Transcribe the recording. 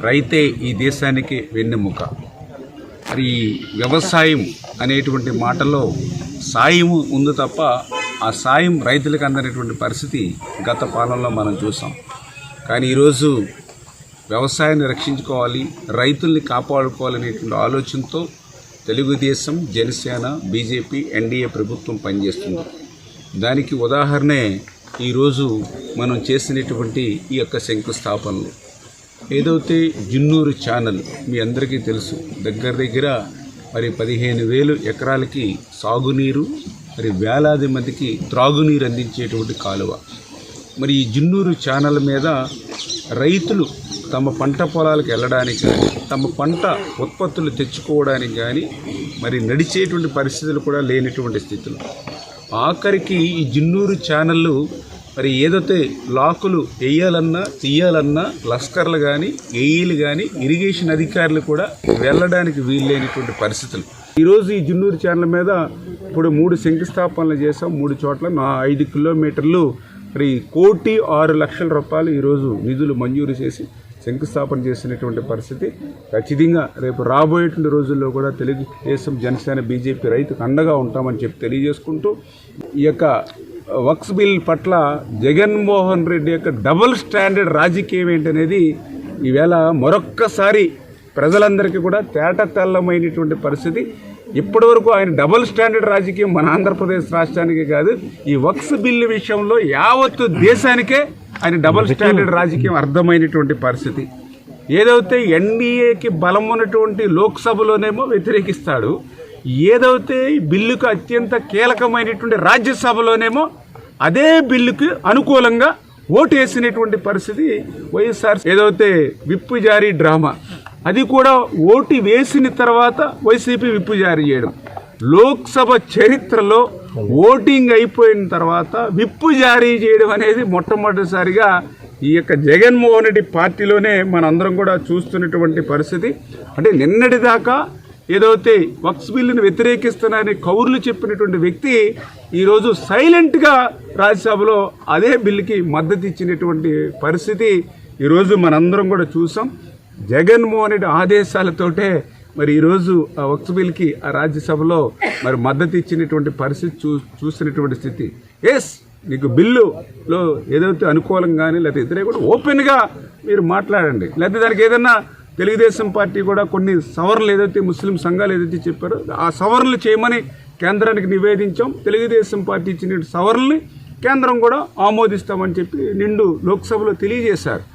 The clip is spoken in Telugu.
రైతే ఈ దేశానికి వెన్నెముక. మరి వ్యవసాయం అనేటువంటి మాటలో సాయం ఉంది తప్ప ఆ సాయం రైతులకు అందనేటువంటి పరిస్థితి గత పాలనలో మనం చూసాం. కానీ ఈరోజు వ్యవసాయాన్ని రక్షించుకోవాలి, రైతుల్ని కాపాడుకోవాలనేటువంటి ఆలోచనతో తెలుగుదేశం, జనసేన, బీజేపీ, ఎన్డీఏ ప్రభుత్వం పనిచేస్తుంది. దానికి ఉదాహరణే ఈరోజు మనం చేసినటువంటి ఈ యొక్క శంకుస్థాపనలు. ఏదైతే జిన్నూరు ఛానల్ మీ అందరికీ తెలుసు, దగ్గర మరి 15,000 ఎకరాలకి సాగునీరు, మరి వేలాది మందికి త్రాగునీరు అందించేటువంటి కాలువ. మరి ఈ జిన్నూరు ఛానల్ మీద రైతులు తమ పంట పొలాలకు వెళ్ళడానికి కానీ, తమ పంట ఉత్పత్తులు తెచ్చుకోవడానికి కానీ మరి నడిచేటువంటి పరిస్థితులు కూడా లేనటువంటి స్థితులు. ఆఖరికి ఈ జిన్నూరు ఛానళ్ళు మరి ఏదైతే లాకులు వేయాలన్నా తీయాలన్నా లస్కర్లు కానీ, ఏఈలు కానీ, ఇరిగేషన్ అధికారులు కూడా వెళ్ళడానికి వీల్లేనటువంటి పరిస్థితులు. ఈరోజు ఈ జిన్నూరు ఛానల్ మీద ఇప్పుడు 3 శంకుస్థాపనలు చేసాం. 3 చోట్ల 5 కిలోమీటర్లు మరి 1,06,00,000 రూపాయలు ఈరోజు నిధులు మంజూరు చేసి శంకుస్థాపన చేసినటువంటి పరిస్థితి. ఖచ్చితంగా రేపు రాబోయేటువంటి రోజుల్లో కూడా తెలుగుదేశం, జనసేన, బీజేపీ రైతుకు అండగా ఉంటామని చెప్పి తెలియజేసుకుంటూ, ఈ యొక్క వక్స్ బిల్ పట్ల జగన్మోహన్ రెడ్డి యొక్క డబుల్ స్టాండర్డ్ రాజకీయం ఏంటనేది ఈవేళ మరొక్కసారి ప్రజలందరికీ కూడా తేటతెల్లమైనటువంటి పరిస్థితి. ఇప్పటివరకు ఆయన డబుల్ స్టాండర్డ్ రాజకీయం మన ఆంధ్రప్రదేశ్ రాష్ట్రానికి కాదు, ఈ వక్స్ బిల్లు విషయంలో యావత్తు దేశానికే ఆయన డబుల్ స్టాండర్డ్ రాజకీయం అర్థమైనటువంటి పరిస్థితి. ఏదైతే ఎన్డీఏకి బలం ఉన్నటువంటి లోక్సభలోనేమో వ్యతిరేకిస్తాడు, ఏదైతే బిల్లుకు అత్యంత కీలకమైనటువంటి రాజ్యసభలోనేమో అదే బిల్లుకు అనుకూలంగా ఓటు వేసినటువంటి పరిస్థితి వైఎస్ఆర్. ఏదైతే విప్పు జారీ డ్రామా, అది కూడా ఓటు వేసిన తర్వాత వైసీపీ విప్పు జారీ చేయడం. లోక్సభ చరిత్రలో ఓటింగ్ అయిపోయిన తర్వాత విప్పు జారీ చేయడం అనేది మొట్టమొదటిసారిగా ఈ యొక్క జగన్మోహన్ రెడ్డి పార్టీలోనే మనందరం కూడా చూస్తున్నటువంటి పరిస్థితి. అంటే నిన్నటిదాకా ఏదైతే వక్స్ బిల్లును వ్యతిరేకిస్తున్నారని కౌర్లు చెప్పినటువంటి వ్యక్తి ఈరోజు సైలెంట్గా రాజ్యసభలో అదే బిల్లుకి మద్దతు ఇచ్చినటువంటి పరిస్థితి ఈరోజు మనందరం కూడా చూసాం. జగన్మోహన్ రెడ్డి ఆదేశాలతోటే మరి ఈరోజు ఆ వక్స్ బిల్కి ఆ రాజ్యసభలో మరి మద్దతు ఇచ్చినటువంటి పరిస్థితి చూసినటువంటి స్థితి. ఎస్, నీకు బిల్లులో ఏదైతే అనుకూలం కానీ లేకపోతే వ్యతిరేక ఓపెన్గా మీరు మాట్లాడండి. లేకపోతే దానికి ఏదన్నా తెలుగుదేశం పార్టీ కూడా కొన్ని సవరణలు ఏదైతే ముస్లిం సంఘాలు ఏదైతే చెప్పారో ఆ సవరణలు చేయమని కేంద్రానికి నివేదించాం. తెలుగుదేశం పార్టీ ఇచ్చిన సవరణల్ని కేంద్రం కూడా ఆమోదిస్తామని చెప్పి నిండు లోక్సభలో తెలియజేశారు.